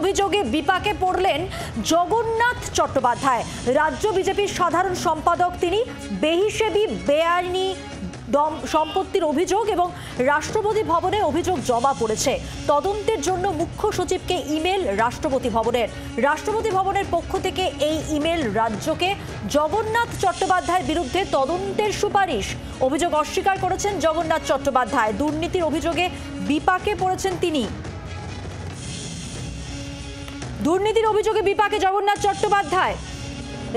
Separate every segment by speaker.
Speaker 1: অভিযোগে বিপাকে পড়লেন জগন্নাথ চট্টোপাধ্যায়। রাজ্য বিজেপির সাধারণ সম্পাদক তিনি। বেহিসেবি বেআইনি সম্পত্তির অভিযোগ এবং রাষ্ট্রপতি ভবনে অভিযোগ জমা পড়েছে। তদন্তের জন্য মুখ্য সচিবকে ইমেল রাষ্ট্রপতি ভবনের। রাষ্ট্রপতি ভবনের পক্ষ থেকে এই ইমেল রাজ্যকে। জগন্নাথ চট্টোপাধ্যায়ের বিরুদ্ধে তদন্তের সুপারিশ। অভিযোগ অস্বীকার করেছেন জগন্নাথ চট্টোপাধ্যায়। দুর্নীতির অভিযোগে বিপাকে পড়েছেন তিনি। দুর্নীতির অভিযোগে বিপাকে জগন্নাথ চট্টোপাধ্যায়।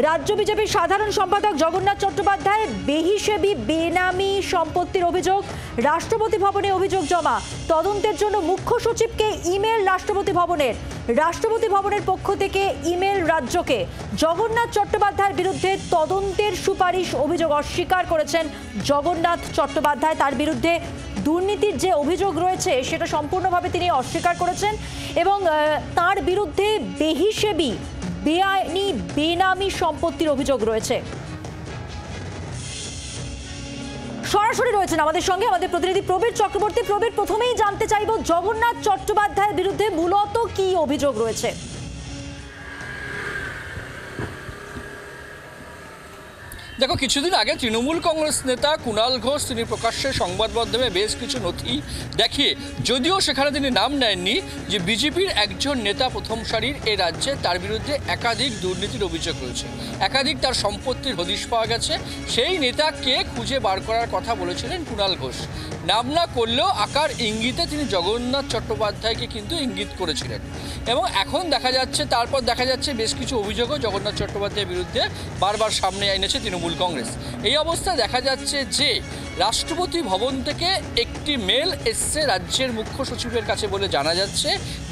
Speaker 1: রাজ্য বিজেপির সাধারণ সম্পাদক জগন্নাথ চট্টোপাধ্যায় বেহিসেবি বেনামি সম্পত্তির অভিযোগ। রাষ্ট্রপতি ভবনে অভিযোগ জমা। তদন্তের জন্য মুখ্য সচিবকে ইমেল রাষ্ট্রপতি ভবনের। রাষ্ট্রপতি ভবনের পক্ষ থেকে ইমেল রাজ্যকে। জগন্নাথ চট্টোপাধ্যায়ের বিরুদ্ধে তদন্তের সুপারিশ। অভিযোগ অস্বীকার করেছেন জগন্নাথ চট্টোপাধ্যায়। তার বিরুদ্ধে দুর্নীতির যে অভিযোগ রয়েছে সেটা সম্পূর্ণভাবে তিনি অস্বীকার করেছেন এবং তার বিরুদ্ধে বেহিসেবি বেআইনি বেনামি সম্পত্তির অভিযোগ রয়েছে। সরাসরি রয়েছেন আমাদের সঙ্গে আমাদের প্রতিনিধি প্রবীর চক্রবর্তী। প্রবীর, প্রথমেই জানতে চাইব জগন্নাথ চট্টোপাধ্যায়ের বিরুদ্ধে মূলত কি অভিযোগ রয়েছে?
Speaker 2: দেখো, কিছুদিন আগে তৃণমূল কংগ্রেস নেতা কুণাল ঘোষ তিনি প্রকাশ্যে সংবাদ মাধ্যমে বেশ কিছু নথি দেখিয়ে, যদিও সেখানে তিনি নাম নেননি, যে বিজেপির একজন নেতা প্রথম সারির এ রাজ্যে, তার বিরুদ্ধে একাধিক দুর্নীতির অভিযোগ রয়েছে, একাধিক তার সম্পত্তির হদিশ পাওয়া গেছে। সেই নেতাকে খুঁজে বার করার কথা বলেছিলেন কুণাল ঘোষ। নাম না করলেও আকার ইঙ্গিতে তিনি জগন্নাথ চট্টোপাধ্যায়কে কিন্তু ইঙ্গিত করেছিলেন এবং এখন তারপর দেখা যাচ্ছে বেশ কিছু অভিযোগও জগন্নাথ চট্টোপাধ্যায়ের বিরুদ্ধে বারবার সামনে এনেছে তৃণমূল কংগ্রেস। এই অবস্থায় দেখা যাচ্ছে যে রাষ্ট্রপতি ভবন থেকে একটি মেল এসছে রাজ্যের মুখ্য সচিবের কাছে বলে জানা যাচ্ছে,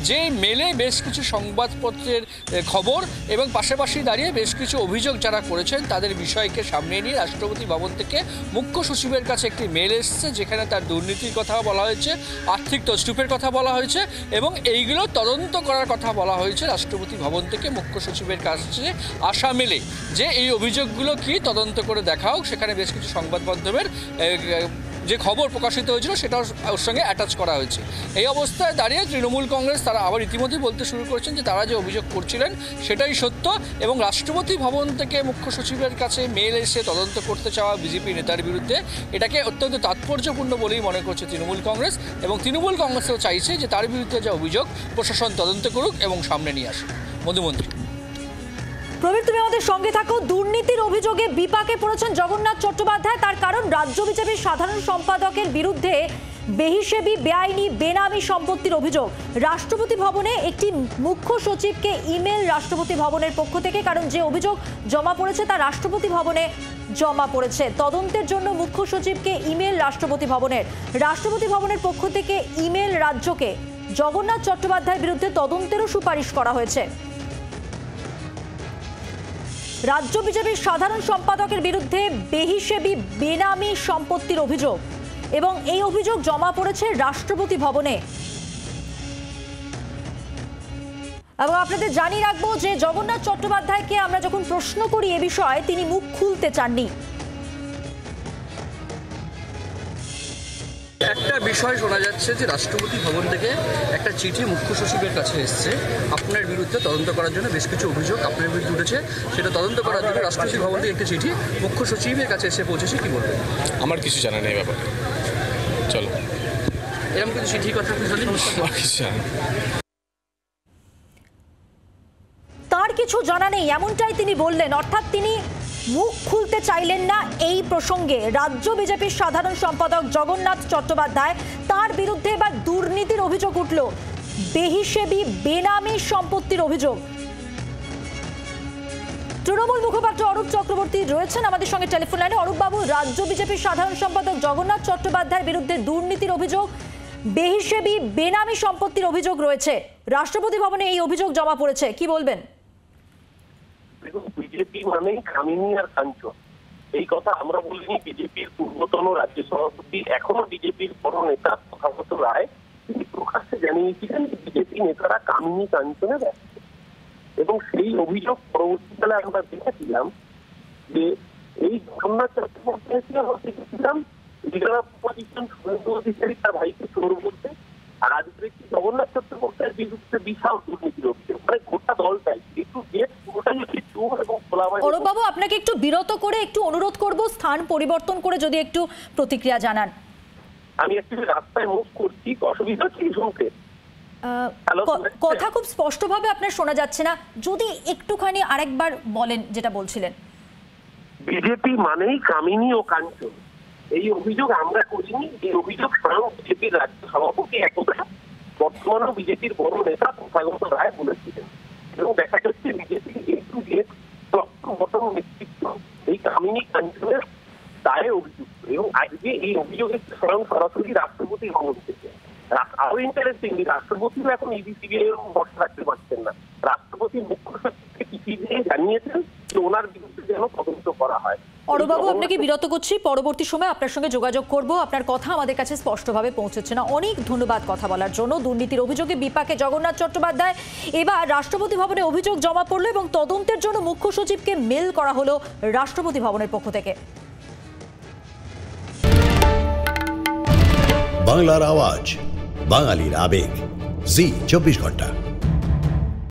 Speaker 2: যে মেলে বেশ কিছু সংবাদপত্রের খবর এবং পাশাপাশি দাঁড়িয়ে বেশ কিছু অভিযোগ যারা করেছেন তাদের বিষয়কে সামনে নিয়ে রাষ্ট্রপতি ভবন থেকে মুখ্য সচিবের কাছে একটি মেল এসছে, যেখানে তার দুর্নীতির কথা বলা হয়েছে, আর্থিক তছরূপের কথা বলা হয়েছে এবং এইগুলো তদন্ত করার কথা বলা হয়েছে রাষ্ট্রপতি ভবন থেকে মুখ্য সচিবের কাছে আসা মেলে, যে এই অভিযোগগুলো কি তদন্ত করে দেখাও। সেখানে বেশ কিছু সংবাদ মাধ্যমের যে খবর প্রকাশিত হয়েছিল সেটাও ওর সঙ্গে অ্যাটাচ করা হয়েছে। এই অবস্থায় দাঁড়িয়ে তৃণমূল কংগ্রেস তারা আবার ইতিমধ্যেই বলতে শুরু করেছেন যে তারা যে অভিযোগ করছিলেন সেটাই সত্য এবং রাষ্ট্রপতি ভবন থেকে মুখ্য সচিবের কাছে মেল এসে তদন্ত করতে চাওয়া বিজেপি নেতার বিরুদ্ধে এটাকে অত্যন্ত তাৎপর্যপূর্ণ বলেই মনে করছে তৃণমূল কংগ্রেস এবং তৃণমূল কংগ্রেসও চাইছে যে তার বিরুদ্ধে যে অভিযোগ প্রশাসন তদন্ত করুক এবং সামনে নিয়ে আসুক। মধুমন্ত্রী
Speaker 1: প্রবীর, তুমি আমাদের সঙ্গে থাকো। দুর্নীতির অভিযোগে বিপাকে পড়েছেন জগন্নাথ চট্টোপাধ্যায়, তার কারণ রাজ্য বিজেপির সাধারণ সম্পাদকের বিরুদ্ধে বেহিসেবি বেআইনি বেনামি সম্পত্তির অভিযোগ। রাষ্ট্রপতি ভবনে একটি মুখ্য সচিবকে ইমেল রাষ্ট্রপতি ভবনের পক্ষ থেকে, কারণ যে অভিযোগ জমা পড়েছে তা রাষ্ট্রপতি ভবনে জমা পড়েছে। তদন্তের জন্য মুখ্য সচিবকে ইমেল রাষ্ট্রপতি ভবনের। রাষ্ট্রপতি ভবনের পক্ষ থেকে ইমেল রাজ্যকে। জগন্নাথ চট্টোপাধ্যায়ের বিরুদ্ধে তদন্তেরও সুপারিশ করা হয়েছে। রাজ্য বিজেপির সাধারণ সম্পাদকের বিরুদ্ধে বেহিসেবি বেনামি সম্পত্তির অভিযোগ এবং এই অভিযোগ জমা পড়েছে রাষ্ট্রপতি ভবনে। এবং আপনাদের জানিয়ে রাখবো যে জগন্নাথ চট্টোপাধ্যায়কে আমরা যখন প্রশ্ন করি এ বিষয়ে তিনি মুখ খুলতে চাননি।
Speaker 2: একটা বিষয় শোনা যাচ্ছে যে রাষ্ট্রপতি ভবন থেকে একটা চিঠি মুখ্য সচিবের কাছে এসছে আপনার বিরুদ্ধে তদন্ত করার জন্য, বেশ কিছু অভিযোগ আপনার বিরুদ্ধে উঠেছে, সেটা তদন্ত করার জন্য রাষ্ট্রপতি ভবন থেকে একটা চিঠি মুখ্য সচিবের কাছে এসে পৌঁছেছে। কি বলবেন?
Speaker 3: আমার কিছু জানা নেই ব্যাপারে। চলো,
Speaker 2: এরকম কিছু চিঠি কথা
Speaker 1: তার কিছু জানা নেই এমনটাই তিনি বললেন, অর্থাৎ তিনি মুখ খুলতে চাইলেন না এই প্রসঙ্গে। রাজ্য বিজেপির সাধারণ সম্পাদক জগন্নাথ চট্টোপাধ্যায়, তার বিরুদ্ধে এবার দুর্নীতির অভিযোগ উঠল, বেহিসেবি বেনামি সম্পত্তির অভিযোগ। তৃণমূল মুখপাত্র অরূপ চক্রবর্তী রয়েছেন আমাদের সঙ্গে টেলিফোন লাইনে। অরূপ বাবু, রাজ্য বিজেপির সাধারণ সম্পাদক জগন্নাথ চট্টোপাধ্যায়ের বিরুদ্ধে দুর্নীতির অভিযোগ, বেহিসেবি বেনামি সম্পত্তির অভিযোগ রয়েছে, রাষ্ট্রপতি ভবনে এই অভিযোগ জমা পড়েছে, কি বলবেন?
Speaker 4: বিজেপি মানেই কামিনী আর কাঞ্চন, এই কথা আমরা বলিনি। বিজেপির পূর্বতন রাজ্য সভাপতি, এখনো বিজেপির বড় নেতা তথাগত রায়, তিনি প্রকাশ্যে জানিয়েছিলেন যে বিজেপি নেতারা কামিনী কাঞ্চনে ব্যস্ত এবং সেই অভিযোগ পরবর্তীকালে আমরা দেখেছিলাম যে এই জগন্নাথ চট্টোপাধ্যায়কে দেখেছিলাম leader of opposition Suvendu Adhikari তার ভাইকে চোর বলতে আর আজকে দেখছি জগন্নাথ চট্টোপাধ্যায়ের বিরুদ্ধে বিশাল দুর্নীতির অভিযোগ, মানে গোটা দলটাই একটু গেট পুরোটাই হচ্ছে চোর এবং খোলাবাজি।
Speaker 1: অরূপবাবু, আপনাকে একটু বিরত করে একটু অনুরোধ করব স্থান পরিবর্তন করে যদি একটু প্রতিক্রিয়া জানান।
Speaker 4: আমি অ্যাকচুয়ালি রাস্তায় মুভ করছি, অসুবিধা হচ্ছে কি শুনতে?
Speaker 1: কথা খুব স্পষ্টভাবে আপনার শোনা যাচ্ছে না, যদি একটুখানি আরেকবার বলেন যেটা বলছিলেন।
Speaker 4: বিজেপি মানেই কামিনী ও কাঞ্চন, এই অভিযোগ আমরা করিনি। এই অভিযোগ স্বয়ং বিজেপির রাজ্য সভাপতি একদা বর্তমানে বিজেপির বড় নেতা তথাগত রায় বলেছিলেন, এবং দেখা যাচ্ছে বিজেপির একটু নেতৃত্ব এই কামিনী কাঞ্চনের দায়ে অভিযুক্ত, এবং আজকে এই অভিযোগ স্বয়ং সরাসরি রাষ্ট্রপতি ভবন থেকে। আরো ইন্টারেস্টিং, রাষ্ট্রপতিও এখন ইডি-সিবিআই এর ভরসা রাখতে পারছেন না। রাষ্ট্রপতি মুখ্য সচিবকে চিঠি দিয়ে জানিয়েছেন যে ওনার বিরুদ্ধে যেন তদন্ত করা হয়।
Speaker 1: অরূপবাবু, আপনাকে বিরত করছি, পরবর্তী সময় আপনার সঙ্গে যোগাযোগ করব। আপনার কথা আমাদের কাছে স্পষ্টভাবে পৌঁছচ্ছে না। অনেক ধন্যবাদ কথা বলার জন্য। দুর্নীতির অভিযোগে বিপাকে জগন্নাথ চট্টোপাধ্যায়, এবার রাষ্ট্রপতি ভবনে অভিযোগ জমা পড়লো এবং তদন্তের জন্য মুখ্য সচিবকে মেল করা হলো রাষ্ট্রপতি ভবনের পক্ষ থেকে।
Speaker 5: বাংলার আওয়াজ, বাঙালির আবেগ, জি 24 ঘন্টা।